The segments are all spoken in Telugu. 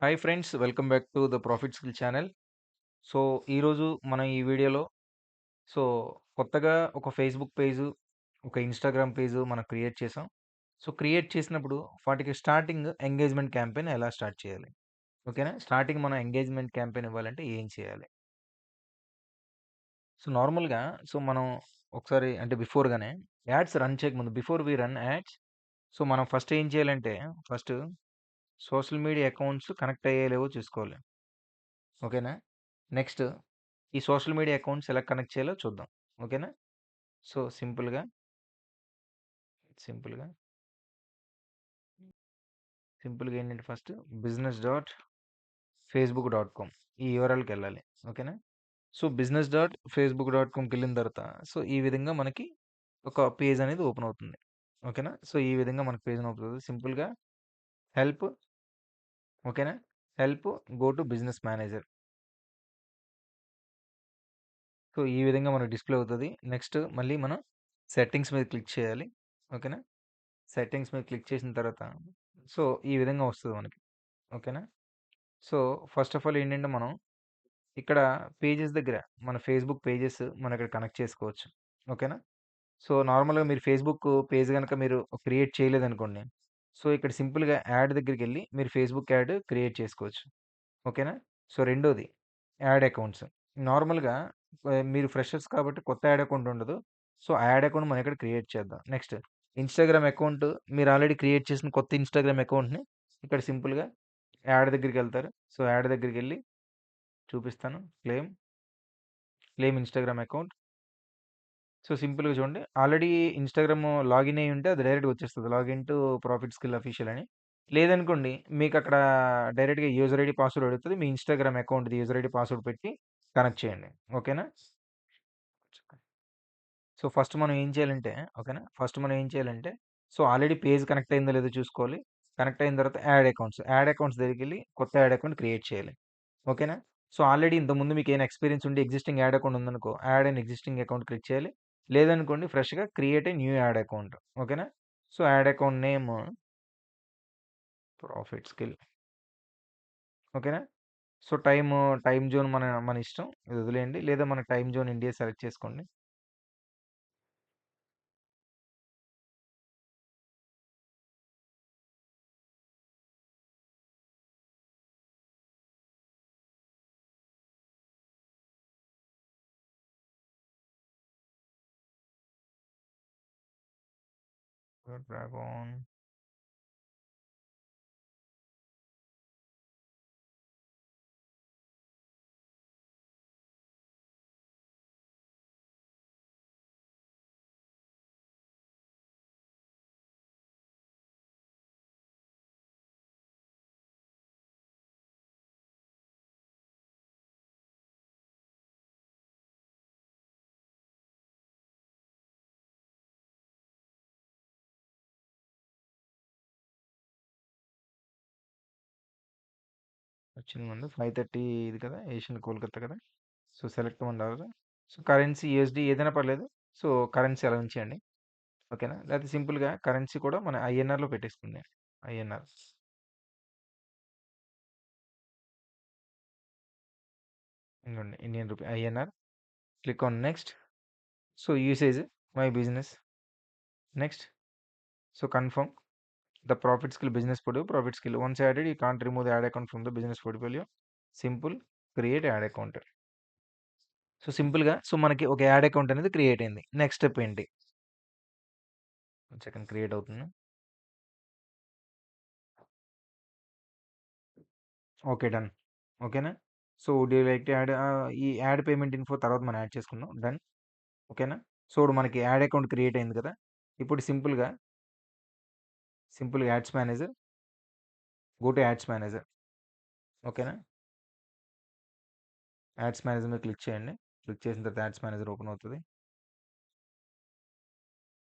Hi friends, welcome back to the profit skill channel. So, ఈరోజు మనం ఈ వీడియోలో సో, కొత్తగా ఒక ఫేస్‌బుక్ పేజు, ఒక ఇన్‌స్టాగ్రామ్ పేజు మనం క్రియేట్ చేసాం. సో, క్రియేట్ చేసినప్పుడు వాటికి స్టార్టింగ్ ఎంగేజ్‌మెంట్ క్యాంపెయిన్ ఎలా స్టార్ట్ చేయాలి? ఓకేనా? స్టార్టింగ్ మనం ఎంగేజ్‌మెంట్ క్యాంపెయిన్ ఇవ్వాలంటే ఏం చేయాలి? సో, నార్మల్‌గా మనం ఒకసారి అంటే బిఫోర్‌గానే యాడ్స్ రన్ చేయకముందు before we run ads so, మనం ఫస్ట్ ఏం చేయాలంటే first social media accounts connect అయ్యాయో లేవో చూసుకోవాలి. ఓకేనా? నెక్స్ట్ ఈ సోషల్ మీడియా అకౌంట్స్ ఎలా కనెక్ట్ చేయాలో చూద్దాం. ఓకేనా? సో, సింపుల్‌గా, సింపుల్‌గా ఏంటంటే ఫస్ట్ business.facebook.com ఈ యూఆర్ఎల్‌కెళ్ళాలి. ఓకేనా? సో, business.facebook.comకెళ్ళిన తర్వాత సో, ఈ విధంగా మనకి ఒక పేజ్ అనేది ఓపెన్ అవుతుంది. ఓకేనా? సో, ఈ విధంగా మనకి పేజ్ ఓపెన్ అవుతుంది. సింపుల్‌గా హెల్ప్ ఓకేనా? Help go to business manager. So, ఈ విధంగా మనకు డిస్‌ప్లే అవుతది. నెక్స్ట్ మళ్ళీ మనం సెట్టింగ్స్ మీద క్లిక్ చేయాలి. ఓకేనా? సెట్టింగ్స్ మీద క్లిక్ చేసిన తర్వాత సో, ఈ విధంగా వస్తది మనకి. ఓకేనా? సో, ఫస్ట్ ఆఫ్ ఆల్ ఏంటంటే మనం ఇక్కడ పేజెస్ దగ్గర మన ఫేస్‌బుక్ పేజెస్ మనం ఇక్కడ కనెక్ట్ చేసుకోవచ్చు. ఓకేనా? సో, నార్మల్‌గా మీరు ఫేస్‌బుక్ పేజ్ గనక మీరు క్రియేట్ చేయలేదనుకోండి. సో, ఇక్కడ సింపుల్‌గా యాడ్ దగ్గరికెళ్లి మీరు ఫేస్‌బుక్ యాడ్ క్రియేట్ చేసుకోవచ్చు. ఓకేనా? సో, రెండోది యాడ్ అకౌంట్స్. నార్మల్‌గా మీరు ఫ్రెషర్స్ కాబట్టి కొత్త యాడ్ అకౌంట్ ఉండదు. సో, ఆ యాడ్ అకౌంట్ మనం ఇక్కడ క్రియేట్ చేద్దాం. నెక్స్ట్ ఇన్‌స్టాగ్రామ్ అకౌంట్ మీరు ఆల్రెడీ క్రియేట్ చేసిన కొత్త ఇన్‌స్టాగ్రామ్ అకౌంట్‌ని ఇక్కడ సింపుల్‌గా యాడ్ దగ్గరికెళ్తారు. సో, యాడ్ దగ్గరికెళ్లి చూపిస్తాను. Claim Instagram account. సో, సింపుల్‌గా చూడండి. ఆల్రెడీ ఇన్‌స్టాగ్రామ్ లాగిన్ అయ్యి ఉంటే అది డైరెక్ట్‌గా వచ్చేస్తది. Login to profit skill official అని. లేదనుకోండి మీకక్కడ డైరెక్ట్‌గా యూజర్ ఐడీ, పాస్వర్డ్ అడుగుతది. మీ ఇన్‌స్టాగ్రామ్ అకౌంట్‌ది యూజర్ ఐడీ, పాస్వర్డ్ పెట్టి కనెక్ట్ చేయండి. ఓకేనా? సో, ఫస్ట్ మనం ఏం చేయాలంటే ఓకేనా? ఫస్ట్ మనం ఏం చేయాలంటే సో, ఆల్రెడీ పేజ్ కనెక్ట్ అయిందో లేదో చూసుకోవాలి. కనెక్ట్ అయిన తర్వాత యాడ్ అకౌంట్స్ దగ్గరికెళ్ళి కొత్త యాడ్ అకౌంట్ క్రియేట్ చేయాలి. ఓకేనా? సో, ఆల్రెడీ ఇంతకుముందు మీకేమైనా ఎక్స్‌పీరియన్స్ ఉండి ఎగ్జిస్టింగ్ యాడ్ అకౌంట్ ఉందనుకో, add an existing account click చేయాలి. లేదనుకోండి ఫ్రెష్‌గా create a new ad account. ఓకేనా? So, ad account name profit skill. ఓకేనా? సో, టైమ్ జోన్ మన మన ఇష్టం. ఇది వదిలేయండి. లేదా మన టైమ్ జోన్ ఇండియా సెలెక్ట్ చేసుకోండి. డ్రాగన్ వచ్చింది ముందు 5:30 ఇది కదా! ఏషియన్ కోల్‌కత్తా కదా! So, select $1. So, currency USD ఏదైనా పర్లేదు. సో, కరెన్సీ అలా ఉంచేయండి. ఓకేనా? లేకపోతే సింపుల్‌గా కరెన్సీ కూడా మన ఐఎన్ఆర్‌లో పెట్టేసుకుందాం. ఐఎన్ఆర్. ఇదిగోండి Indian rupee INR. Click on next. So, usage my business. Next. So, confirm the profit skill business portfolio profit skill. Once added you can't remove the ad account from the business portfolio. Simple create ad account. So, సింపుల్‌గా సో, మనకి ఒక యాడ్ అకౌంట్ అనేది క్రియేట్ అయింది. నెక్స్ట్ స్టెప్ ఏంటి? వన్ సెకండ్ క్రియేట్ అవుతుంది. ఓకే. డన్. ఓకేనా? So, would you like to add ఈ యాడ్ పేమెంట్ ఇన్ఫో తర్వాత మనం యాడ్ చేసుకుందాం. డన్. ఓకేనా? సో, ఇప్పుడు మనకి యాడ్ అకౌంట్ క్రియేట్ అయింది కదా! ఇప్పుడు సింపుల్‌గా ads manager. Go to ads manager. ఓకేనా? యాడ్స్ మేనేజర్ మీద క్లిక్ చేయండి. క్లిక్ చేసిన తర్వాత యాడ్స్ మేనేజర్ ఓపెన్ అవుతది.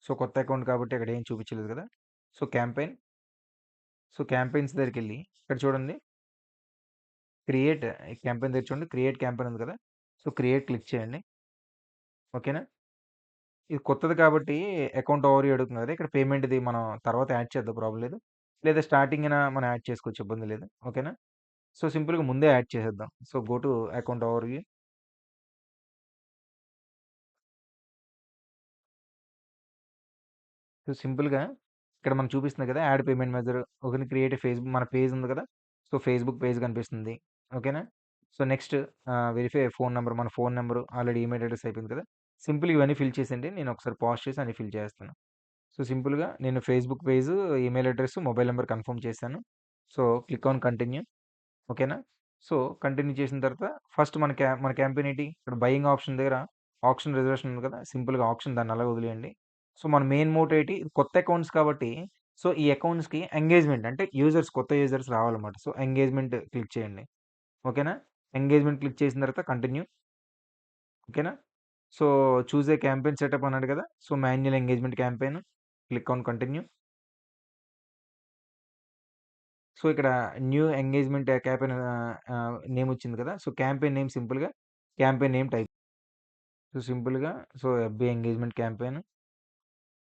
సో, కొత్త అకౌంట్ కాబట్టి అక్కడ ఏం చూపించలేదు కదా! సో, క్యాంపెయిన్స్ దగ్గరికెళ్ళి ఇక్కడ చూడండి క్రియేట్ క్యాంపెయిన్ దగ్గర చూడండి క్రియేట్ క్యాంపెయిన్ ఉంది కదా! సో, క్రియేట్ క్లిక్ చేయండి. ఓకేనా? ఇది కొత్తది కాబట్టి అకౌంట్ ఓవర్‌వ్యూ అడుగుతుంది కదా! ఇక్కడ పేమెంట్‌ది మనం తర్వాత యాడ్ చేద్దాం ప్రాబ్లమ్ లేదు. లేదా స్టార్టింగ్‌న మనం యాడ్ చేసుకోవచ్చు ఇబ్బంది లేదు. ఓకేనా? సో, సింపుల్‌గా ముందే యాడ్ చేసేద్దాం. So, go to account overview. So, సింపుల్‌గా ఇక్కడ మనకు చూపిస్తుంది కదా! యాడ్ పేమెంట్ మెథడ్ ఓకేనా. క్రియేట్ ఏ ఫేస్‌బుక్ మన పేజ్ ఉంది కదా! సో, ఫేస్‌బుక్ పేజ్ కనిపిస్తుంది. ఓకేనా. So, next verify phone number మన phone number already email address అయిపోయింది కదా! సింపుల్‌గా ఇవన్నీ ఫిల్ చేసేయండి. నేను ఒకసారి పాజ్ చేసి అన్ని ఫిల్ చేస్తాను. సో, సింపుల్‌గా నేను Facebook page, email address, mobile number confirm చేశాను. So, click on continue. ఓకేనా. సో, కంటిన్యూ చేసిన తర్వాత ఫస్ట్ మన క్యాంపెయిన్ ఏంటి? ఇక్కడ బయింగ్ ఆప్షన్ దగ్గర ఆప్షన్ రిజర్వేషన్ ఉంది కదా! సింపుల్‌గా ఆప్షన్ దాన్ని అలాగే వదిలేయండి. సో, మన మెయిన్ మోటో ఏంటి? కొత్త అకౌంట్స్ కాబట్టి సో, ఈ అకౌంట్స్‌కి ఎంగేజ్‌మెంట్ అంటే కొత్త యూజర్స్ రావాలన్నమాట. సో, ఎంగేజ్‌మెంట్ క్లిక్ చేయండి. ఓకేనా. ఎంగేజ్‌మెంట్ క్లిక్ చేసిన తర్వాత కంటిన్యూ. ఓకేనా. సో, చూస్ ఏ క్యాంపెయిన్ సెటప్ అన్నాడు కదా! So, manual engagement campaign click on continue. So, ఇక్కడ న్యూ ఎంగేజ్‌మెంట్ క్యాంపెయిన్ నేమ్ వచ్చింది కదా! సో, క్యాంపెయిన్ నేమ్ సింపుల్‌గా క్యాంపెయిన్ నేమ్ టైప్. సో, సింపుల్‌గా సో, ఎఫ్‌బి ఎంగేజ్‌మెంట్ క్యాంపెయిన్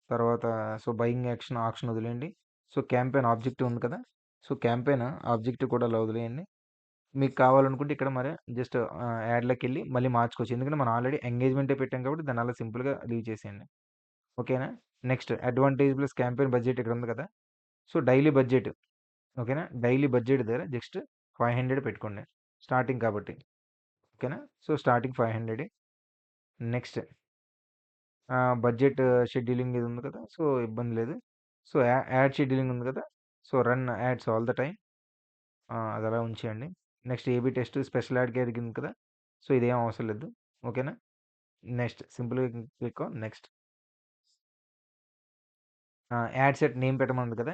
తర్వాత సో, బయింగ్ యాక్షన్ ఆప్షన్ వదిలేయండి. సో, క్యాంపెయిన్ ఆబ్జెక్టివ్ ఉంది కదా! సో, క్యాంపెయిన్ ఆబ్జెక్టివ్ కూడా అలా వదిలేయండి. మీకు కావాలనుకుంటే ఇక్కడ మరి జస్ట్ యాడ్‌లోకెళ్ళి మళ్ళీ మార్చుకోవచ్చు. ఎందుకంటే మనం ఆల్రెడీ ఎంగేజ్‌మెంటే పెట్టాం కాబట్టి దాన్ని అలా సింపుల్‌గా లీవ్ చేసేయండి. ఓకేనా. Next advantage plus campaign budget ఇక్కడ ఉంది కదా! సో, డైలీ బడ్జెట్ ఓకేనా. డైలీ బడ్జెట్ దగ్గర జస్ట్ 500 పెట్టుకోండి. స్టార్టింగ్ కాబట్టి. ఓకేనా. So, starting 500 next budget scheduling ఇది ఉంది కదా! సో, ఇబ్బంది లేదు. సో, యాడ్ షెడ్యూలింగ్ ఉంది కదా! So, run ads all the time అది అలా ఉంచేయండి. Next AB test special ad category ఉంది కదా! సో, ఇదేం అవసరం లేదు. ఓకేనా. నెక్స్ట్ సింపుల్‌గా click on next. Ad set name పెట్టమన్నది కదా!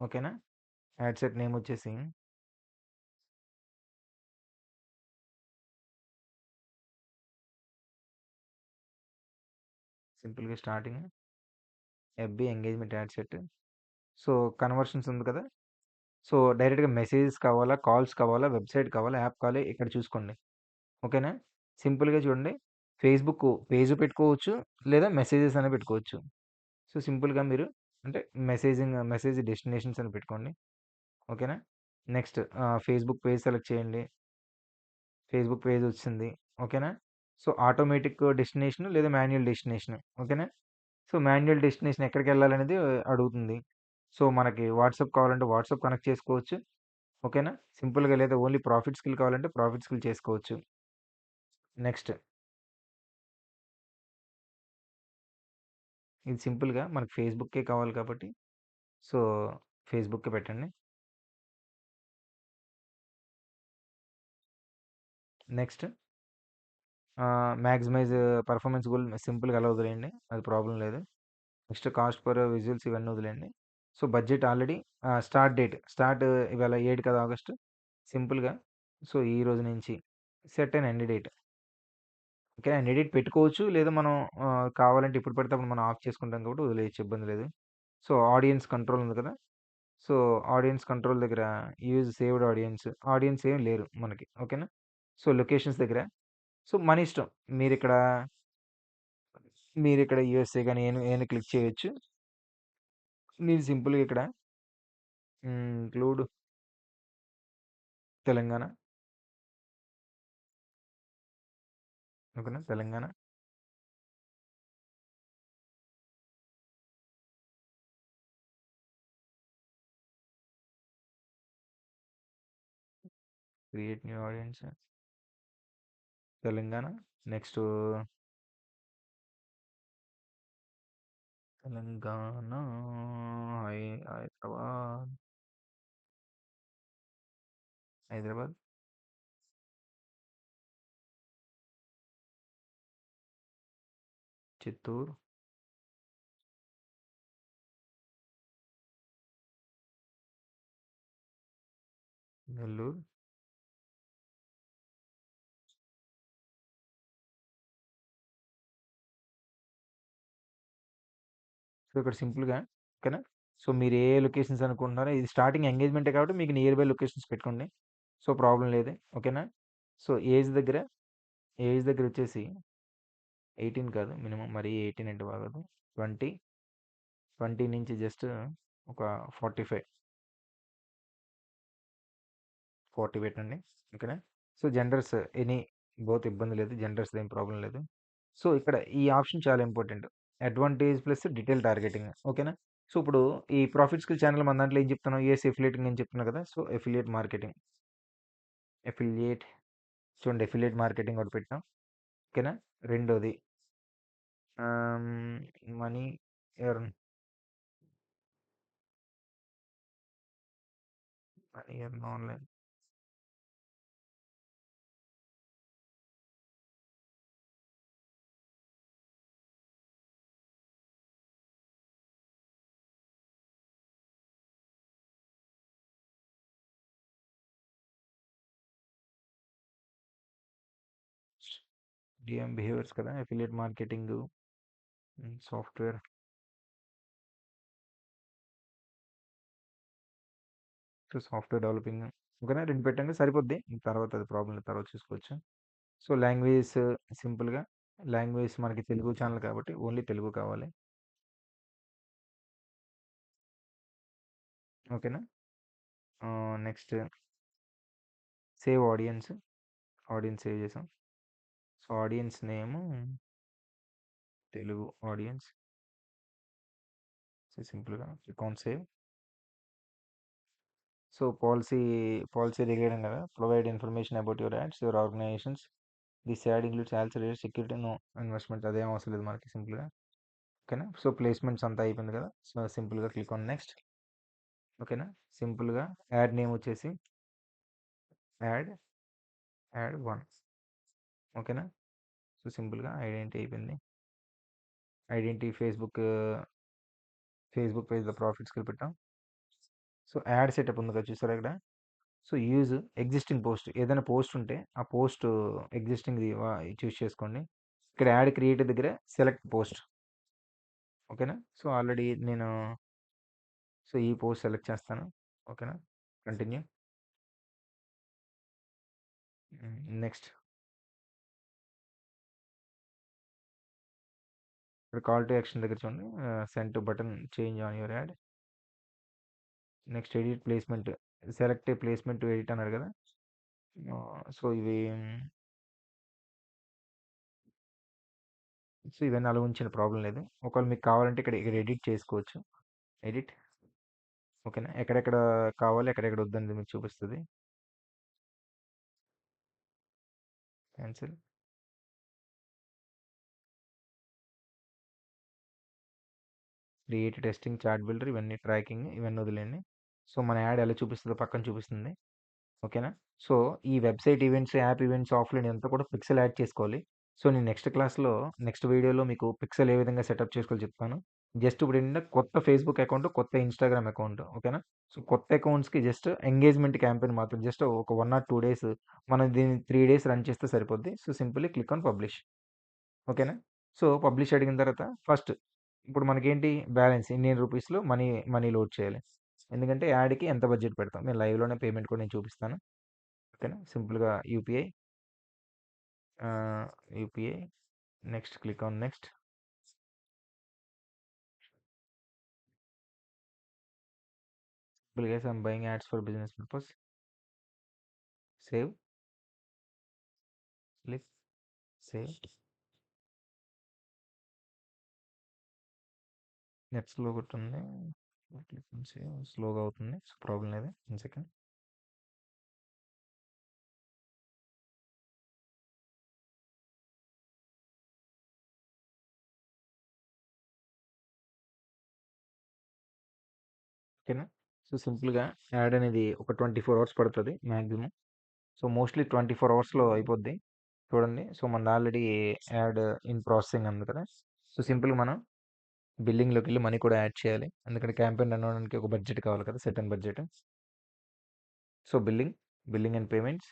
ఓకేనా. యాడ్ సెట్ నేమ్ వచ్చేసి సింపుల్‌గా starting FB engagement ad set. So, conversions ఉంది కదా! సో, డైరెక్ట్‌గా మెసేజెస్ కావాలా? కాల్స్ కావాలా? వెబ్‌సైట్ కావాలా? యాప్ కావాలా? ఇక్కడ చూసుకోండి. ఓకేనా. సింపుల్‌గా చూడండి. ఫేస్‌బుక్ పేజ్ పెట్టుకోవచ్చు. లేదా మెసేజెస్ అని పెట్టుకోవచ్చు. సో, సింపుల్‌గా మీరు అంటే మెసేజ్ డెస్టినేషన్స్ అని పెట్టుకోండి. ఓకేనా. నెక్స్ట్ ఫేస్‌బుక్ పేజ్ సెలెక్ట్ చేయండి. ఫేస్‌బుక్ పేజ్ వచ్చింది. ఓకేనా. సో, ఆటోమేటిక్ డెస్టినేషన్ లేదా మాన్యువల్ డెస్టినేషన్. ఓకేనా. సో, మాన్యువల్ డెస్టినేషన్ ఎక్కడికెళ్ళాలనేది అడుగుతుంది. సో, మనకి వాట్సాప్ కావాలంటే వాట్సాప్ కనెక్ట్ చేసుకోవచ్చు. ఓకేనా. సింపుల్‌గా లేదా ఓన్లీ ప్రాఫిట్ స్కిల్ కావాలంటే ప్రాఫిట్ స్కిల్ చేసుకోవచ్చు. నెక్స్ట్ ఇది సింపుల్‌గా మనకు ఫేస్‌బుక్కే కావాలి కాబట్టి సో, ఫేస్‌బుక్కే పెట్టండి. నెక్స్ట్ మాక్సిమైజ్ పర్ఫార్మెన్స్ గోల్ సింపుల్‌గా అలా వదిలేయండి. అది ప్రాబ్లమ్ లేదు. నెక్స్ట్ కాస్ట్ పర్ విజువల్స్ ఇవన్నీ వదిలేయండి. సో, బడ్జెట్ ఆల్రెడీ స్టార్ట్ ఇవాళ 7 కదా ఆగస్టు. సింపుల్‌గా సో, ఈ రోజు నుంచి set and end date. Okay. End date పెట్టుకోవచ్చు. లేదా మనం కావాలంటే ఎప్పుడు పడితే అప్పుడు మనం ఆఫ్ చేసుకుంటాం కాబట్టి వదిలేయచ్చు ఇబ్బంది లేదు. సో, ఆడియన్స్ కంట్రోల్ ఉంది కదా! సో, ఆడియన్స్ కంట్రోల్ దగ్గర యూజ్ సేవ్డ్ ఆడియన్స్ ఏమి లేరు మనకి. ఓకేనా. సో, లొకేషన్స్ దగ్గర సో, మన ఇష్టం. మీరిక్కడ మీరిక్కడ యూఎస్ఏ గాని ఏమైనా క్లిక్ చేయొచ్చు. నేను సింపుల్‌గా ఇక్కడ ఇంక్లూడ్ తెలంగాణ. ఓకేనా. Telangana. Create new audience Telangana. Next Telangana Hyderabad, Hyderabad, Chittoor, Nellore. So, ఇక్కడ సింపుల్‌గా ఓకేనా. సో, మీరు ఏ లొకేషన్స్ అనుకుంటున్నారో ఇది స్టార్టింగ్ ఎంగేజ్‌మెంటే కాబట్టి మీకు నియర్ బై లొకేషన్స్ పెట్టుకోండి. సో, ప్రాబ్లమ్ లేదు. ఓకేనా. సో, ఏజ్ దగ్గర వచ్చేసి 18 కాదు మినిమమ్ మరీ 18 అంటే బాగోదు. 20, 20 నుంచి జస్ట్ ఒక 45 40 పెట్టండి. ఓకేనా? సో, జెండర్స్ ఎనీ బోత్ ఇబ్బంది లేదు. జెండర్స్ ఏం ప్రాబ్లమ్ లేదు. సో, ఇక్కడ ఈ ఆప్షన్ చాలా important. Advantage plus detail targeting. ఓకేనా? సో, ఇప్పుడు ఈ ప్రాఫిట్ స్కిల్ ఛానల్ మన దాంట్లో ఏం చెప్తున్నాం? యూఎస్ ఎఫిలియేటింగ్ అని చెప్తున్నా కదా! So, affiliate marketing. ఎఫిలియేట్ చూడండి ఎఫిలియేట్ మార్కెటింగ్ ఒకటి పెట్టాం. ఓకేనా? రెండోది money earn money earn online. DM behaviours కదా! Affiliate marketing, software. Software developing. ఓకేనా? 2 పెట్టండి సరిపోద్ది. తర్వాత అది ప్రాబ్లమ్ లేదు. తర్వాత చూసుకోవచ్చు. సో, లాంగ్వేజెస్ సింపుల్‌గా లాంగ్వేజ్ మనకి తెలుగు ఛానల్ కాబట్టి ఓన్లీ తెలుగు కావాలి. ఓకేనా? Next save audience. Audience save చేసాం. So, audience name Telugu audience. So, సింపుల్‌గా click on save. So, policy regarding కదా! Provide information about your ads, your organizations. This ad includes salary rate, security, no investment అదేం అవసరం లేదు మనకి సింపుల్‌గా. ఓకేనా? సో, ప్లేస్‌మెంట్స్ అంతా అయిపోయింది కదా! సో, సింపుల్‌గా క్లిక్ ఆన్ నెక్స్ట్. ఓకేనా? సింపుల్‌గా యాడ్ నేమ్ వచ్చేసి యాడ్, యాడ్ 1. ఓకేనా? సో, సింపుల్‌గా ఐడెంటిటీ అయిపోయింది. ఐడెంటిటీ ఫేస్‌బుక్ పేజ్‌లో ప్రాఫిట్ స్కిల్ పెట్టాం. సో, యాడ్ సెటప్ ఉంది కదా! చూసారా ఇక్కడ? సో, యూజ్ ఎగ్జిస్టింగ్ పోస్ట్ ఏదైనా పోస్ట్ ఉంటే ఆ పోస్ట్ ఎగ్జిస్టింగ్‌ది చూజ్ చేసుకోండి. ఇక్కడ యాడ్ క్రియేట్ దగ్గర సెలెక్ట్ పోస్ట్. ఓకేనా? సో, ఆల్రెడీ నేను ఈ పోస్ట్ సెలెక్ట్ చేస్తాను. ఓకేనా? కంటిన్యూ. నెక్స్ట్ ఇక్కడ కాల్ టు యాక్షన్ దగ్గర చూడండి. Send to button change on your add. Next edit placement. Select A placement to edit అన్నాడు కదా! సో, ఇవన్నీ అలా ఉంచండి ప్రాబ్లమ్ లేదు. ఒకవేళ మీకు కావాలంటే ఇక్కడ ఇక్కడ ఎడిట్ చేసుకోవచ్చు. ఎడిట్. ఓకేనా? ఎక్కడెక్కడ కావాలి, ఎక్కడెక్కడ వద్దనేది మీకు చూపిస్తది. Cancel. Create testing, chart builder ఇవన్నీ ట్రాకింగ్ ఇవన్నీ వదిలేయండి. సో, మన యాడ్ ఎలా చూపిస్తదో పక్కన చూపిస్తుంది. ఓకేనా? సో, ఈ website events, app events, offline ఇదంతా కూడా పిక్సెల్ యాడ్ చేసుకోవాలి. సో, నేను నెక్స్ట్ వీడియోలో మీకు పిక్సెల్ ఏ విధంగా సెటప్ చేసుకోవాలో చెప్తాను. జస్ట్ ఇప్పుడేంటంటే కొత్త ఫేస్‌బుక్ అకౌంట్, కొత్త ఇన్‌స్టాగ్రామ్ అకౌంట్. ఓకేనా? సో, కొత్త అకౌంట్స్‌కి జస్ట్ ఎంగేజ్‌మెంట్ క్యాంపెయిన్ మాత్రం జస్ట్ ఒక 1 ఆర్ 2 డేస్ మనం దీన్ని 3 డేస్ రన్ చేస్తే సరిపోద్ది. So, simply click on publish. ఓకేనా? సో, పబ్లిష్ అడిగిన తర్వాత ఫస్ట్ ఇప్పుడు మనకేంటి బ్యాలెన్స్ ఇండియన్ రూపీస్‌లో మనీ లోడ్ చేయాలి. ఎందుకంటే యాడ్‌కి ఎంత బడ్జెట్ పెడతాం. నేను లైవ్‌లోనే పేమెంట్ కూడా నేను చూపిస్తాను. ఓకేనా? సింపుల్‌గా ah, UPI next click on next. సింపుల్‌గా I'm buying ads for business purpose. Save, click, save. Net slow కొట్టుంది. Click on save. స్లోగా అవుతుంది. సో, ప్రాబ్లమ్ లేదు. 1 సెకండ్. ఓకేనా? సో, సింపుల్‌గా యాడ్ అనేది ఒక 24 అవర్స్ పడతది మాక్సిమం. సో, మోస్ట్‌లీ 24 అవర్స్‌లో అయిపోద్ది. చూడండి. సో, మనది ఆల్రెడీ యాడ్ ఇన్ ప్రాసెసింగ్ ఉంది కదా! సో, సింపుల్‌గా మనం బిల్లింగ్‌లోకెళ్ళి మనీ కూడా యాడ్ చేయాలి. ఎందుకంటే క్యాంపెయిన్ రన్ అవ్వడానికి ఒక బడ్జెట్ కావాలి కదా! Certain budget. So, billing and payments.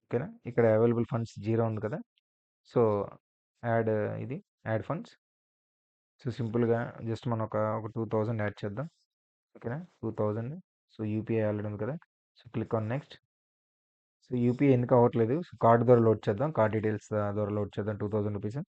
ఓకేనా? ఇక్కడ అవైలబుల్ ఫండ్స్ 0 ఉంది కదా! సో, యాడ్ ఇది యాడ్ ఫండ్స్. సో, సింపుల్‌గా జస్ట్ మనం ఒక 2000 యాడ్ చేద్దాం. ఓకేనా? 2000. సో, యూపీఐ ఆల్రెడీ ఉంది కదా! So, click on next. So, UPI ఎందుకు అవ్వట్లేదు? సో, కార్డ్ ద్వారా లోడ్ చేద్దాం. కార్డ్ డీటెయిల్స్ ద్వారా లోడ్ చేద్దాం రూ. 2000.